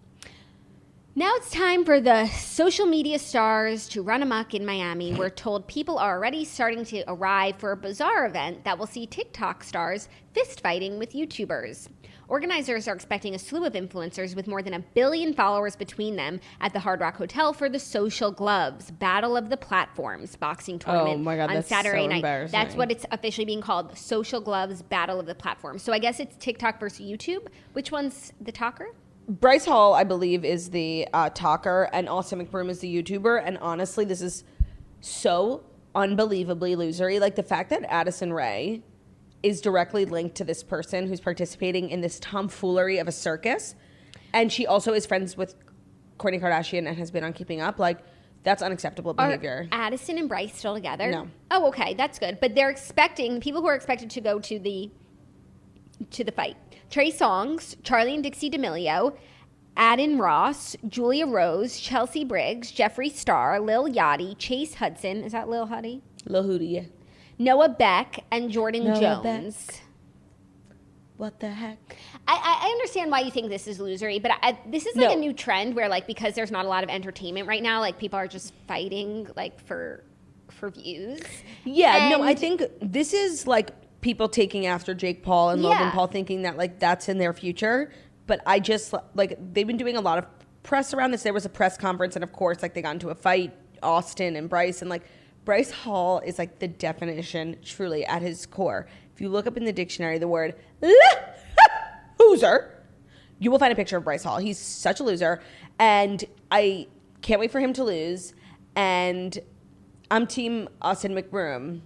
[SPEAKER 1] Now it's time for the social media stars to run amok in Miami. We're told people are already starting to arrive for a bizarre event that will see TikTok stars fist fighting with YouTubers. Organizers are expecting a slew of influencers with more than 1 billion followers between them at the Hard Rock Hotel for the Social Gloves Battle of the Platforms boxing tournament on Saturday night. That's what it's officially being called, the Social Gloves Battle of the Platforms. So I guess it's TikTok versus YouTube. Which one's the talker?
[SPEAKER 2] Bryce Hall, I believe, is the talker, and Austin McBroom is the YouTuber. And honestly, this is so unbelievably losery. Like the fact that Addison Rae is directly linked to this person who's participating in this tomfoolery of a circus. And she also is friends with Kourtney Kardashian and has been on Keeping Up. Like, that's unacceptable behavior.
[SPEAKER 1] Are Addison and Bryce still together?
[SPEAKER 2] No.
[SPEAKER 1] Oh, okay. That's good. But they're expecting, people who are expected to go to the fight. Trey Songz, Charlie and Dixie D'Amelio, Adin Ross, Julia Rose, Chelsea Briggs, Jeffree Star, Lil Yachty, Chase Hudson. Is that Lil Huddy?
[SPEAKER 2] Lil Hootie, yeah.
[SPEAKER 1] Noah Beck and Jordan Jones.
[SPEAKER 2] Beck. What the heck?
[SPEAKER 1] I understand why you think this is losery, but this is like a new trend where, like, because there's not a lot of entertainment right now, like people are just fighting like for views.
[SPEAKER 2] Yeah, no, I think this is like people taking after Jake Paul and Logan Paul, thinking that like that's in their future. But I just like they've been doing a lot of press around this. There was a press conference, and of course, like they got into a fight, Austin and Bryce, and like Bryce Hall is like the definition, truly, at his core. If you look up in the dictionary the word loser, you will find a picture of Bryce Hall. He's such a loser, and I can't wait for him to lose. And I'm team Austin McBroom.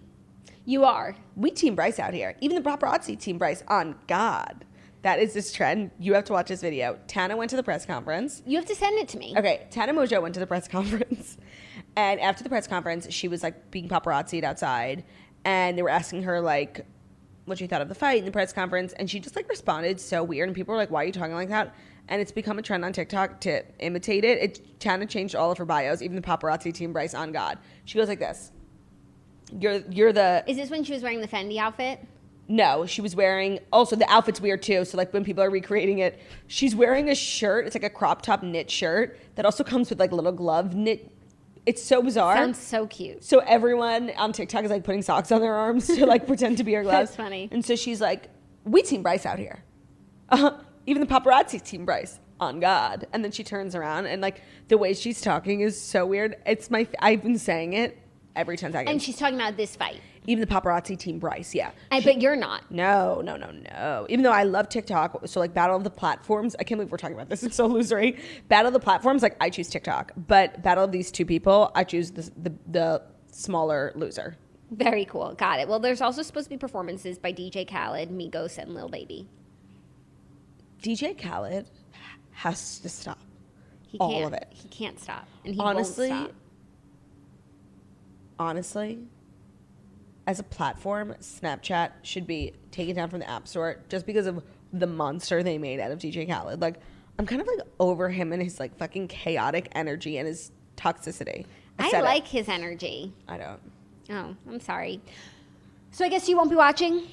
[SPEAKER 1] You are.
[SPEAKER 2] We team Bryce out here. Even the paparazzi team Bryce. On God. That is this trend. You have to watch this video. Tana went to the press conference.
[SPEAKER 1] You have to send it to me.
[SPEAKER 2] Okay. Tana Mojo went to the press conference. And after the press conference, she was like being paparazzi'd outside. And they were asking her like what she thought of the fight in the press conference. And she just like responded so weird. And people were like, why are you talking like that? And it's become a trend on TikTok to imitate it. Tana changed all of her bios, even the paparazzi team Bryce, on God. She goes like this. You're the...
[SPEAKER 1] Is this when she was wearing the Fendi outfit?
[SPEAKER 2] No, she was wearing... Also, the outfit's weird, too. So, like, when people are recreating it, she's wearing a shirt. It's like a crop top knit shirt that also comes with, like, little glove knit. It's so bizarre.
[SPEAKER 1] Sounds so cute.
[SPEAKER 2] So everyone on TikTok is, like, putting socks on their arms to, like, pretend to be her gloves.
[SPEAKER 1] That's funny.
[SPEAKER 2] And so she's like, we team Bryce out here. Even the paparazzi team Bryce. On God. And then she turns around, and, like, the way she's talking is so weird. I've been saying it every 10 seconds.
[SPEAKER 1] And she's talking about this fight.
[SPEAKER 2] Even the paparazzi team Bryce, yeah.
[SPEAKER 1] But you're not.
[SPEAKER 2] No. Even though I love TikTok, so like Battle of the Platforms, I can't believe we're talking about this. It's so losery. Battle of the Platforms, like I choose TikTok. But Battle of these two people, I choose the smaller loser.
[SPEAKER 1] Very cool. Got it. Well, there's also supposed to be performances by DJ Khaled, Migos, and Lil Baby.
[SPEAKER 2] DJ Khaled has to stop.
[SPEAKER 1] All
[SPEAKER 2] of it.
[SPEAKER 1] He can't stop. And he won't stop.
[SPEAKER 2] Honestly, as a platform, Snapchat should be taken down from the App Store just because of the monster they made out of DJ Khaled. Like, I'm kind of like over him and his like fucking chaotic energy and his toxicity.
[SPEAKER 1] I like his energy.
[SPEAKER 2] I don't.
[SPEAKER 1] Oh, I'm sorry. So I guess you won't be watching?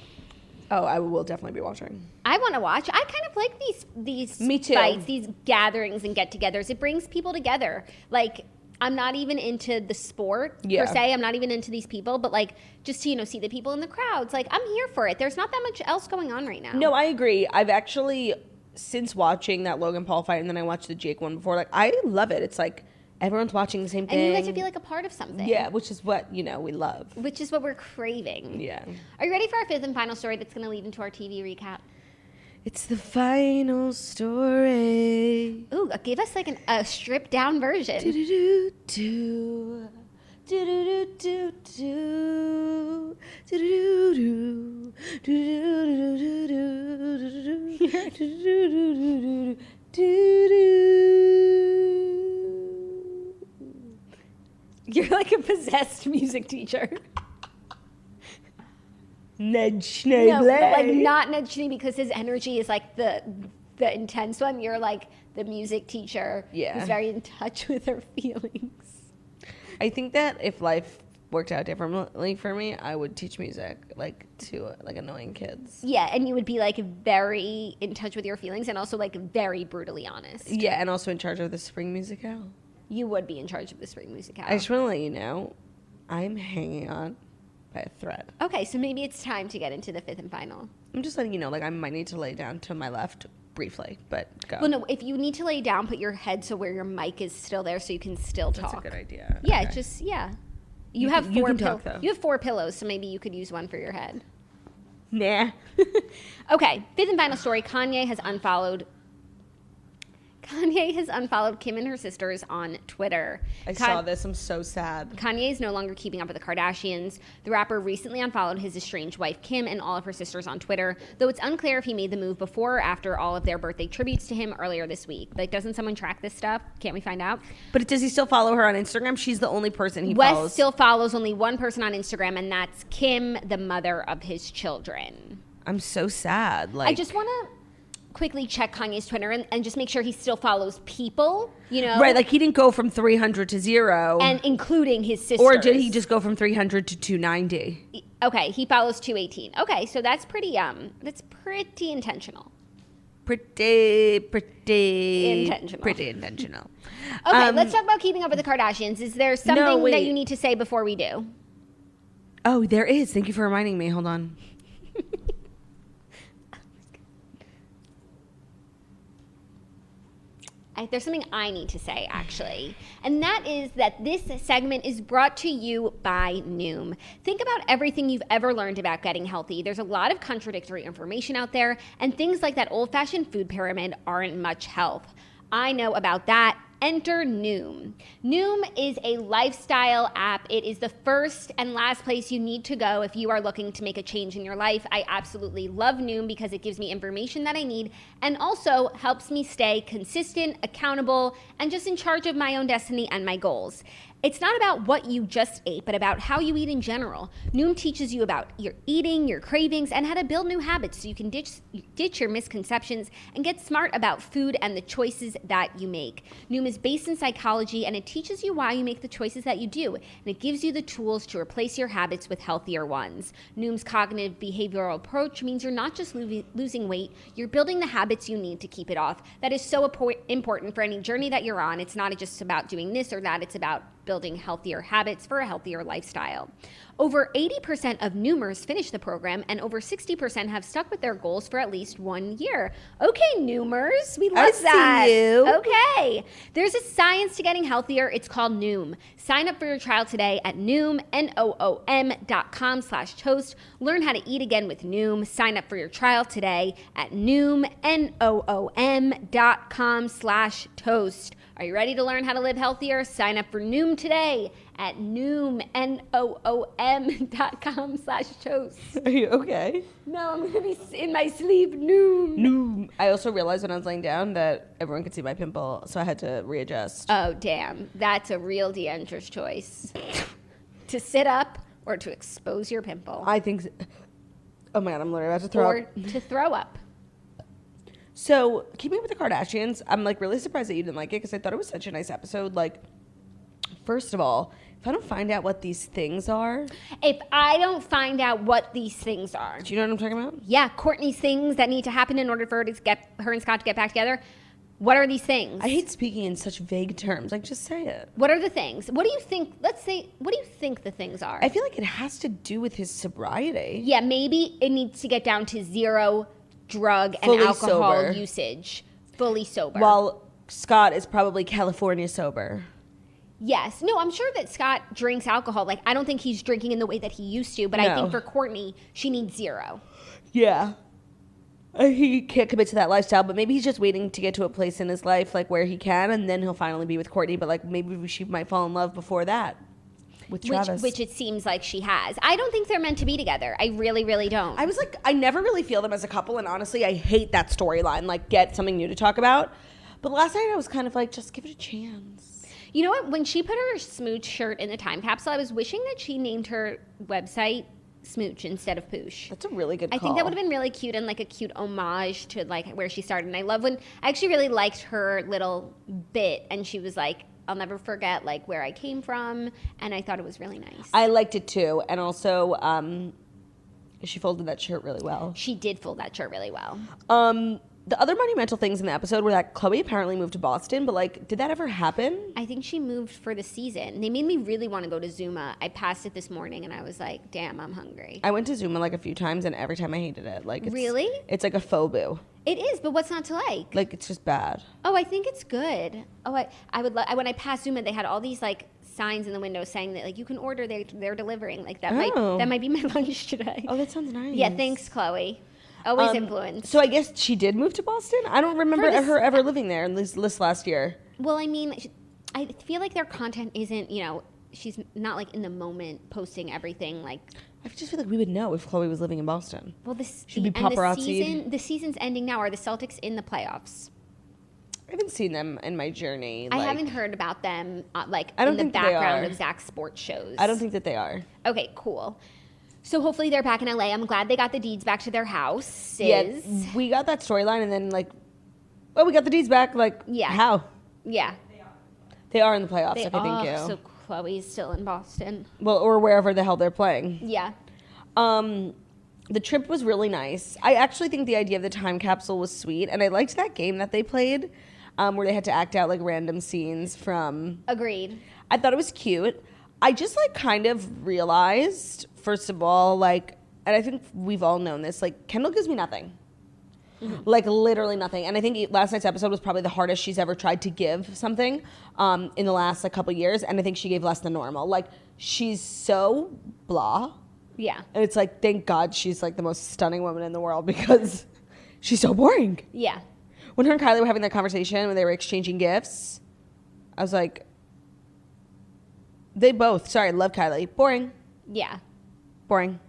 [SPEAKER 2] Oh, I will definitely be watching.
[SPEAKER 1] I want to watch. I kind of like these
[SPEAKER 2] Me too.
[SPEAKER 1] fights, these gatherings and get-togethers. It brings people together. Like, I'm not even into the sport
[SPEAKER 2] Yeah.
[SPEAKER 1] per se. I'm not even into these people, but like just to, see the people in the crowds. Like, I'm here for it. There's not that much else going on right now.
[SPEAKER 2] No, I agree. I've actually, since watching that Logan Paul fight and then I watched the Jake one before, like, I love it. It's like everyone's watching the same thing.
[SPEAKER 1] And you get to feel like a part of something.
[SPEAKER 2] Yeah, which is what, we love.
[SPEAKER 1] Which is what we're craving.
[SPEAKER 2] Yeah.
[SPEAKER 1] Are you ready for our fifth and final story that's going to lead into our TV recap?
[SPEAKER 2] It's the final story.
[SPEAKER 1] Ooh, give us like a stripped down version.
[SPEAKER 2] Do-do-do-do. Do-do-do-do-do. Do-do-do-do. Do-do-do-do-do.
[SPEAKER 1] You're like a possessed music teacher.
[SPEAKER 2] Ned Schneebly.
[SPEAKER 1] No, but like not Ned Schnee because his energy is like the intense one. You're like the music teacher who's very in touch with her feelings.
[SPEAKER 2] I think that if life worked out differently for me, I would teach music to annoying kids.
[SPEAKER 1] Yeah, and you would be like very in touch with your feelings and also like very brutally honest.
[SPEAKER 2] Yeah, and also in charge of the spring musicale.
[SPEAKER 1] You would be in charge of the spring musicale.
[SPEAKER 2] I just want to let you know, I'm hanging on by a thread.
[SPEAKER 1] Okay, so maybe it's time to get into the fifth and final.
[SPEAKER 2] I'm just letting you know, I might need to lay down to my left briefly, but go.
[SPEAKER 1] Well, no, if you need to lay down, put your head so where your mic is still there so you can still talk.
[SPEAKER 2] That's a good idea.
[SPEAKER 1] Yeah,
[SPEAKER 2] Okay.
[SPEAKER 1] You have four
[SPEAKER 2] talk, though.
[SPEAKER 1] You have 4 pillows, so maybe you could use one for your head.
[SPEAKER 2] Nah.
[SPEAKER 1] Okay, fifth and final story. Kanye has unfollowed Kim and her sisters on Twitter.
[SPEAKER 2] I saw this. I'm so sad.
[SPEAKER 1] Kanye is no longer keeping up with the Kardashians. The rapper recently unfollowed his estranged wife, Kim, and all of her sisters on Twitter, though it's unclear if he made the move before or after all of their birthday tributes to him earlier this week. Doesn't someone track this stuff? Can't we find out?
[SPEAKER 2] But does he still follow her on Instagram? She's the only person he
[SPEAKER 1] Wes
[SPEAKER 2] follows.
[SPEAKER 1] still follows only one person on Instagram, and that's Kim, the mother of his children.
[SPEAKER 2] I'm so sad.
[SPEAKER 1] I just want to quickly check Kanye's Twitter and just make sure he still follows people,
[SPEAKER 2] Right, he didn't go from 300 to 0.
[SPEAKER 1] And including his sisters.
[SPEAKER 2] Or did he just go from 300 to 290?
[SPEAKER 1] Okay, he follows 218. Okay, so that's pretty intentional.
[SPEAKER 2] Pretty
[SPEAKER 1] Intentional.
[SPEAKER 2] intentional.
[SPEAKER 1] Okay, let's talk about keeping up with the Kardashians. Is there something
[SPEAKER 2] wait.
[SPEAKER 1] that you need to say before we do?
[SPEAKER 2] Oh, there is. Thank you for reminding me. Hold on.
[SPEAKER 1] There's something I need to say, actually. And that is that this segment is brought to you by Noom. Think about everything you've ever learned about getting healthy. There's a lot of contradictory information out there, and things like that old-fashioned food pyramid aren't much help. I know about that. Enter Noom. Noom is a lifestyle app. It is the first and last place you need to go if you are looking to make a change in your life. I absolutely love Noom because it gives me information that I need and also helps me stay consistent, accountable, and just in charge of my own destiny and my goals. It's not about what you just ate, but about how you eat in general. Noom teaches you about your eating, your cravings, and how to build new habits so you can ditch your misconceptions and get smart about food and the choices that you make. Noom is based in psychology, and it teaches you why you make the choices that you do, and it gives you the tools to replace your habits with healthier ones. Noom's cognitive behavioral approach means you're not just losing weight, you're building the habits you need to keep it off. That is so important for any journey that you're on. It's not just about doing this or that, it's about building healthier habits for a healthier lifestyle. Over 80% of Noomers finish the program, and over 60% have stuck with their goals for at least 1 year. Okay, Noomers, we love that.
[SPEAKER 2] See you.
[SPEAKER 1] Okay. There's a science to getting healthier. It's called Noom. Sign up for your trial today at Noom, Noom.com/toast. Learn how to eat again with Noom. Sign up for your trial today at Noom, Noom.com/toast. Are you ready to learn how to live healthier? Sign up for Noom today at Noom, Noom.com/toast.
[SPEAKER 2] Are you okay?
[SPEAKER 1] No, I'm going to be in my sleep. Noom.
[SPEAKER 2] I also realized when I was laying down that everyone could see my pimple, so I had to readjust.
[SPEAKER 1] Oh, damn. That's a real Deandra's choice. To sit up or to expose your pimple.
[SPEAKER 2] I think... Oh my God, I'm literally about to throw
[SPEAKER 1] or
[SPEAKER 2] up.
[SPEAKER 1] to throw up.
[SPEAKER 2] So, keeping with the Kardashians, I'm really surprised that you didn't like it because I thought it was such a nice episode. First of all, if I don't find out what these things are...
[SPEAKER 1] If I don't find out what these things are...
[SPEAKER 2] Do you know what I'm talking about?
[SPEAKER 1] Yeah, Kourtney's things that need to happen in order for her and Scott to get back together. What are these things?
[SPEAKER 2] I hate speaking in such vague terms. Like, just say it.
[SPEAKER 1] What are the things? What do you think? Let's say, what do you think the things are?
[SPEAKER 2] I feel like it has to do with his sobriety.
[SPEAKER 1] Yeah, maybe it needs to get down to 0 drug and
[SPEAKER 2] Fully
[SPEAKER 1] alcohol
[SPEAKER 2] sober.
[SPEAKER 1] usage. Fully sober.
[SPEAKER 2] While Scott is probably California sober.
[SPEAKER 1] Yes. No, I'm sure that Scott drinks alcohol. Like, I don't think he's drinking in the way that he used to, but I think for Courtney, she needs 0.
[SPEAKER 2] Yeah. He can't commit to that lifestyle, but maybe he's just waiting to get to a place in his life, like, where he can, and then he'll finally be with Courtney. But, like, maybe she might fall in love before that with Travis.
[SPEAKER 1] Which it seems like she has. I don't think they're meant to be together. I really, really don't.
[SPEAKER 2] I was like, I never really feel them as a couple, and honestly, I hate that storyline. Like, get something new to talk about. But last night, I was kind of like, just give it a chance.
[SPEAKER 1] You know what? When she put her smooch shirt in the time capsule, I was wishing that she named her website Smooch instead of Poosh.
[SPEAKER 2] That's a really good call.
[SPEAKER 1] I think that would have been really cute and like a cute homage to like where she started. And I love when I actually really liked her little bit, and she was like, I'll never forget like where I came from, and I thought it was really nice.
[SPEAKER 2] I liked it too, and also she folded that shirt really well.
[SPEAKER 1] She did fold that shirt really well.
[SPEAKER 2] The other monumental things in the episode were that Chloe apparently moved to Boston, but like, did that ever happen?
[SPEAKER 1] I think she moved for the season. They made me really want to go to Zuma. I passed it this morning, and I was like, damn, I'm hungry.
[SPEAKER 2] I went to Zuma like a few times, and every time I hated it. Like,
[SPEAKER 1] really?
[SPEAKER 2] It's like a faux boo.
[SPEAKER 1] It is, but what's not to like?
[SPEAKER 2] Like, it's just bad.
[SPEAKER 1] Oh, I think it's good. Oh, I would when I passed Zuma, they had all these like signs in the window saying that like you can order, they're delivering. Like that might be my lunch today.
[SPEAKER 2] Oh, that sounds nice.
[SPEAKER 1] Yeah, thanks, Chloe. Always influence.
[SPEAKER 2] So I guess she did move to Boston? I don't remember her ever living there in this last year.
[SPEAKER 1] Well, I mean, I feel like their content isn't, she's not like in the moment posting everything like.
[SPEAKER 2] I just feel like we would know if Chloe was living in Boston.
[SPEAKER 1] Well,
[SPEAKER 2] she'd be paparazzi.
[SPEAKER 1] The season's ending now. Are the Celtics in the playoffs?
[SPEAKER 2] I haven't seen them in my journey.
[SPEAKER 1] I haven't heard about them in the background of Zach's sports shows.
[SPEAKER 2] I don't think that they are.
[SPEAKER 1] Okay, cool. So hopefully they're back in LA. I'm glad they got the deeds back to their house.
[SPEAKER 2] Yeah, we got that storyline, and then we got the deeds back. Like, yeah, how?
[SPEAKER 1] Yeah,
[SPEAKER 2] they are in the playoffs. I think you.
[SPEAKER 1] So Chloe's still in Boston.
[SPEAKER 2] Well, or wherever the hell they're playing.
[SPEAKER 1] Yeah.
[SPEAKER 2] The trip was really nice. I actually think the idea of the time capsule was sweet, and I liked that game that they played, where they had to act out like random scenes from.
[SPEAKER 1] Agreed.
[SPEAKER 2] I thought it was cute. I just kind of realized, first of all, and I think we've all known this, Kendall gives me nothing. Mm-hmm. Literally nothing. And I think last night's episode was probably the hardest she's ever tried to give something in the last couple years, and I think she gave less than normal. She's so blah.
[SPEAKER 1] Yeah.
[SPEAKER 2] And it's thank God she's the most stunning woman in the world, because she's so boring.
[SPEAKER 1] Yeah.
[SPEAKER 2] When her and Kylie were having that conversation, when they were exchanging gifts, I was like, they both, sorry, love Kylie. Boring.
[SPEAKER 1] Yeah.
[SPEAKER 2] Boring.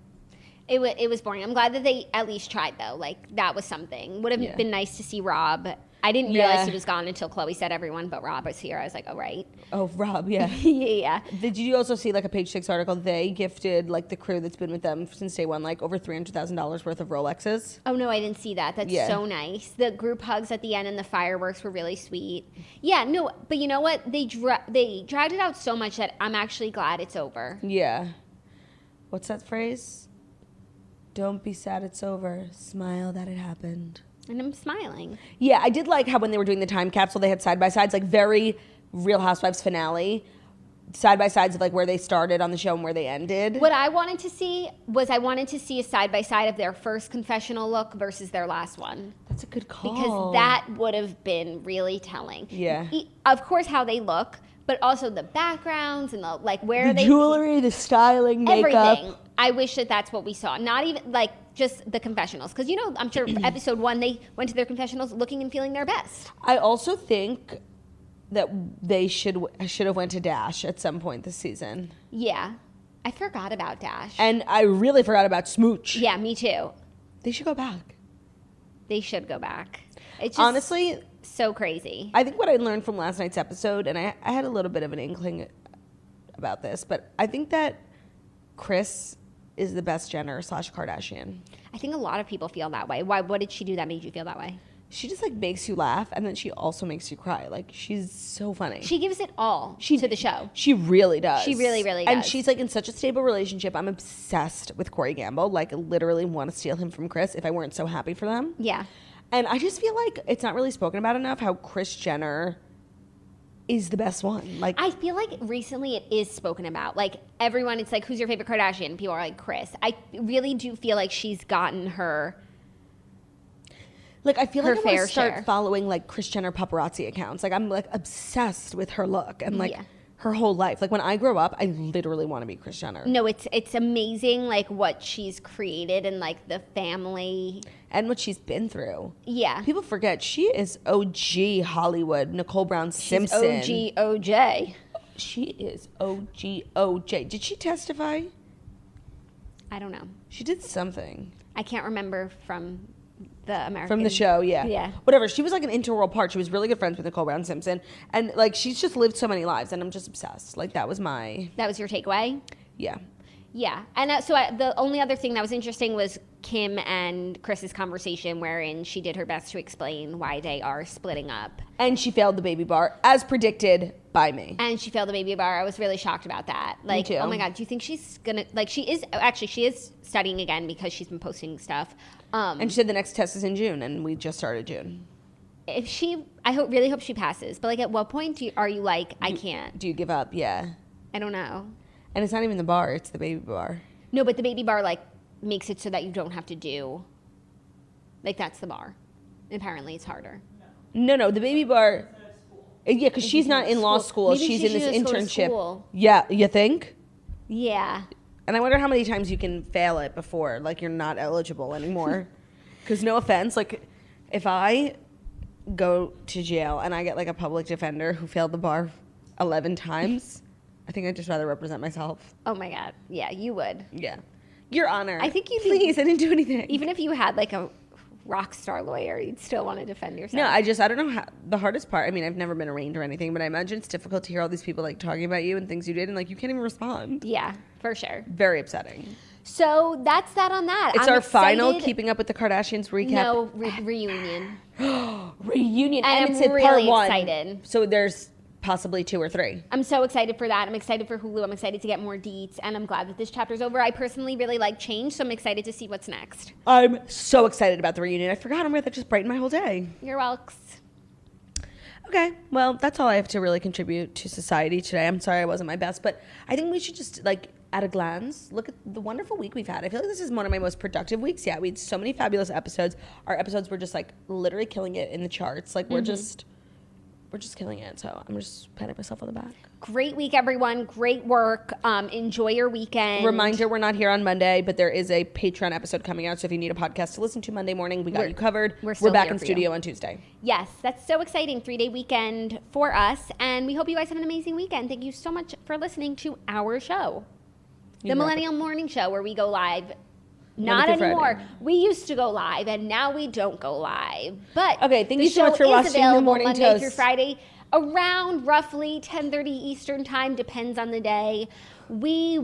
[SPEAKER 1] It was boring. I'm glad that they at least tried, though. That was something. Would have been nice to see Rob. I didn't realize he was gone until Chloe said everyone but Rob was here. I was like, oh, right.
[SPEAKER 2] Oh, Rob, yeah.
[SPEAKER 1] Yeah.
[SPEAKER 2] Did you also see a Page 6 article? They gifted the crew that's been with them since day one over $300,000 worth of Rolexes.
[SPEAKER 1] Oh, no, I didn't see that. That's so nice. The group hugs at the end and the fireworks were really sweet. Yeah, no, but you know what? They dragged it out so much that I'm actually glad it's over.
[SPEAKER 2] Yeah. What's that phrase? Don't be sad it's over. Smile that it happened.
[SPEAKER 1] And I'm smiling.
[SPEAKER 2] Yeah, I did like how when they were doing the time capsule, they had side-by-sides, very Real Housewives finale, side-by-sides of where they started on the show and where they ended.
[SPEAKER 1] What I wanted to see was a side-by-side of their first confessional look versus their last one.
[SPEAKER 2] That's a good call.
[SPEAKER 1] Because that would have been really telling.
[SPEAKER 2] Yeah.
[SPEAKER 1] Of course, how they look, but also the backgrounds and where
[SPEAKER 2] the jewelry, the styling, makeup.
[SPEAKER 1] Everything. I wish that's what we saw. Not even just the confessionals. Because, I'm sure episode 1, they went to their confessionals looking and feeling their best.
[SPEAKER 2] I also think that they should have went to Dash at some point this season.
[SPEAKER 1] Yeah. I forgot about Dash.
[SPEAKER 2] And I really forgot about Smooch.
[SPEAKER 1] Yeah, me too.
[SPEAKER 2] They should go back.
[SPEAKER 1] They should go back. It's just
[SPEAKER 2] honestly
[SPEAKER 1] so crazy.
[SPEAKER 2] I think what I learned from last night's episode, and I had a little bit of an inkling about this, but I think that Kris is the best Jenner / Kardashian.
[SPEAKER 1] I think a lot of people feel that way. Why? What did she do that made you feel that way?
[SPEAKER 2] She just makes you laugh, and then she also makes you cry. She's so funny.
[SPEAKER 1] She gives it all to the show.
[SPEAKER 2] She really does.
[SPEAKER 1] She really, really does.
[SPEAKER 2] And she's in such a stable relationship. I'm obsessed with Corey Gamble. Literally want to steal him from Kris if I weren't so happy for them.
[SPEAKER 1] Yeah.
[SPEAKER 2] And I just feel like it's not really spoken about enough how Kris Jenner is the best one. Like,
[SPEAKER 1] I feel like recently it is spoken about. Like, everyone, it's like, who's your favorite Kardashian? People are like, Kris. I really do feel like she's gotten her.
[SPEAKER 2] Like, I feel like I want to start
[SPEAKER 1] share.
[SPEAKER 2] following, like, Kris Jenner paparazzi accounts. Like, I'm, like, obsessed with her look and, like, her whole life. Like, when I grow up, I literally want to be Kris Jenner.
[SPEAKER 1] No, it's amazing, like, what she's created and, like, the family.
[SPEAKER 2] And what she's been through.
[SPEAKER 1] Yeah.
[SPEAKER 2] People forget she is OG Hollywood, Nicole Brown Simpson.
[SPEAKER 1] She's OG OJ.
[SPEAKER 2] She is OG OJ. Did she testify?
[SPEAKER 1] I don't know.
[SPEAKER 2] She did something.
[SPEAKER 1] I can't remember from the American.
[SPEAKER 2] From the show, yeah.
[SPEAKER 1] Yeah.
[SPEAKER 2] Whatever. She was like an integral part. She was really good friends with Nicole Brown Simpson. And like she's just lived so many lives and I'm just obsessed. Like that was your
[SPEAKER 1] takeaway?
[SPEAKER 2] Yeah.
[SPEAKER 1] Yeah. And the only other thing that was interesting was Kim and Kris's conversation wherein she did her best to explain why they are splitting up.
[SPEAKER 2] And she failed the baby bar as predicted by me.
[SPEAKER 1] And she failed the baby bar. I was really shocked about that. Like,
[SPEAKER 2] me too.
[SPEAKER 1] Oh my God, do you think she's gonna, like, she is studying again because she's been posting stuff.
[SPEAKER 2] And she said the next test is in June and we just started June.
[SPEAKER 1] I really hope she passes. But like, at what point are you like, I can't?
[SPEAKER 2] Do you give up? Yeah.
[SPEAKER 1] I don't know.
[SPEAKER 2] And it's not even the bar, it's the baby bar.
[SPEAKER 1] No, but the baby bar like makes it so that you don't have to do, like that's the bar. Apparently it's harder.
[SPEAKER 2] No, the baby bar, yeah, because she's not in law school.
[SPEAKER 1] Maybe
[SPEAKER 2] she's in this
[SPEAKER 1] just go to
[SPEAKER 2] internship.
[SPEAKER 1] school.
[SPEAKER 2] Yeah, you think?
[SPEAKER 1] Yeah.
[SPEAKER 2] And I wonder how many times you can fail it before, like, you're not eligible anymore. Because no offense, like, if I go to jail and I get, like, a public defender who failed the bar 11 times, I think I'd just rather represent myself.
[SPEAKER 1] Oh, my God. Yeah, you would.
[SPEAKER 2] Yeah. Your Honor.
[SPEAKER 1] I think you'd
[SPEAKER 2] Please, I didn't do anything.
[SPEAKER 1] Even if you had, like, a rock star lawyer, you'd still want to defend yourself.
[SPEAKER 2] No, I don't know how, the hardest part, I mean, I've never been arraigned or anything, but I imagine it's difficult to hear all these people, like, talking about you and things you did, and, like, you can't even respond.
[SPEAKER 1] Yeah, for sure.
[SPEAKER 2] Very upsetting.
[SPEAKER 1] So that's that on that.
[SPEAKER 2] It's our final Keeping Up with the Kardashians recap.
[SPEAKER 1] No, reunion.
[SPEAKER 2] Reunion.
[SPEAKER 1] And
[SPEAKER 2] it's
[SPEAKER 1] I'm
[SPEAKER 2] in part
[SPEAKER 1] really
[SPEAKER 2] one.
[SPEAKER 1] excited.
[SPEAKER 2] So there's possibly 2 or 3.
[SPEAKER 1] I'm so excited for that. I'm excited for Hulu. I'm excited to get more deets. And I'm glad that this chapter's over. I personally really like change, so I'm excited to see what's next.
[SPEAKER 2] I'm so excited about the reunion. I forgot I'm that just brightened my whole day.
[SPEAKER 1] You're welcome.
[SPEAKER 2] Okay, well, that's all I have to really contribute to society today. I'm sorry I wasn't my best, but I think we should just, like, at a glance, look at the wonderful week we've had. I feel like this is one of my most productive weeks yet. We had so many fabulous episodes. Our episodes were just, like, literally killing it in the charts. Like, we're just killing it. So I'm just patting myself on the back.
[SPEAKER 1] Great week, everyone. Great work. Enjoy your weekend.
[SPEAKER 2] Reminder, we're not here on Monday, but there is a Patreon episode coming out. So if you need a podcast to listen to Monday morning, we got you covered. We're back in studio on Tuesday.
[SPEAKER 1] Yes, that's so exciting. 3-day weekend for us. And we hope you guys have an amazing weekend. Thank you so much for listening to our show. The Millennial Morning Show, where we go live. Not anymore.
[SPEAKER 2] Friday.
[SPEAKER 1] We used to go live, and now we don't go live. But
[SPEAKER 2] okay, thank you so much for watching the Morning
[SPEAKER 1] Monday
[SPEAKER 2] Toast.
[SPEAKER 1] through Friday, around roughly 10:30 Eastern time, depends on the day. We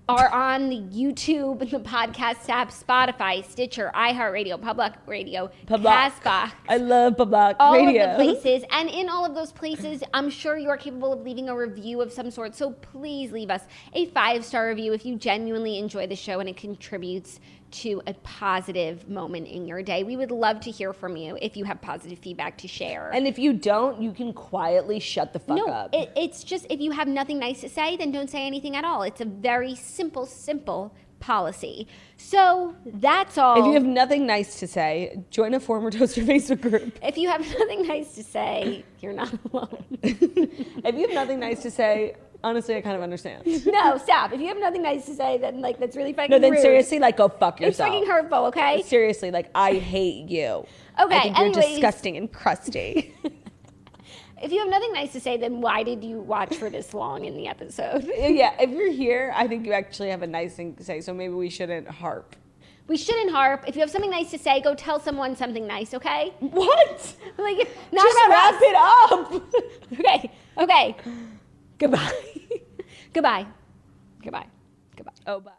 [SPEAKER 1] are on the YouTube, the podcast app, Spotify, Stitcher, iHeartRadio, Public Radio, CastBox.
[SPEAKER 2] I love Public
[SPEAKER 1] all
[SPEAKER 2] Radio.
[SPEAKER 1] All of the places. And in all of those places, I'm sure you are capable of leaving a review of some sort. So please leave us a 5-star review if you genuinely enjoy the show and it contributes to a positive moment in your day. We would love to hear from you if you have positive feedback to share.
[SPEAKER 2] And if you don't, you can quietly shut the fuck up.
[SPEAKER 1] It's just, if you have nothing nice to say, then don't say anything at all. It's a very simple policy. So that's all.
[SPEAKER 2] If you have nothing nice to say, join a Former Toaster Facebook group.
[SPEAKER 1] If you have nothing nice to say, you're not alone.
[SPEAKER 2] If you have nothing nice to say, honestly, I kind of understand.
[SPEAKER 1] No, stop. If you have nothing nice to say, then like that's really fucking
[SPEAKER 2] rude. No, then
[SPEAKER 1] rude.
[SPEAKER 2] seriously, like go fuck yourself.
[SPEAKER 1] It's fucking hurtful, okay?
[SPEAKER 2] Seriously, like I hate you.
[SPEAKER 1] Okay,
[SPEAKER 2] I think you're disgusting and crusty.
[SPEAKER 1] If you have nothing nice to say, then why did you watch for this long in the episode?
[SPEAKER 2] Yeah, if you're here, I think you actually have a nice thing to say, so maybe we shouldn't harp.
[SPEAKER 1] We shouldn't harp. If you have something nice to say, go tell someone something nice, okay?
[SPEAKER 2] What?
[SPEAKER 1] Like, not
[SPEAKER 2] just
[SPEAKER 1] about
[SPEAKER 2] wrap it
[SPEAKER 1] up. Okay. Goodbye. Goodbye.
[SPEAKER 2] Oh, bye.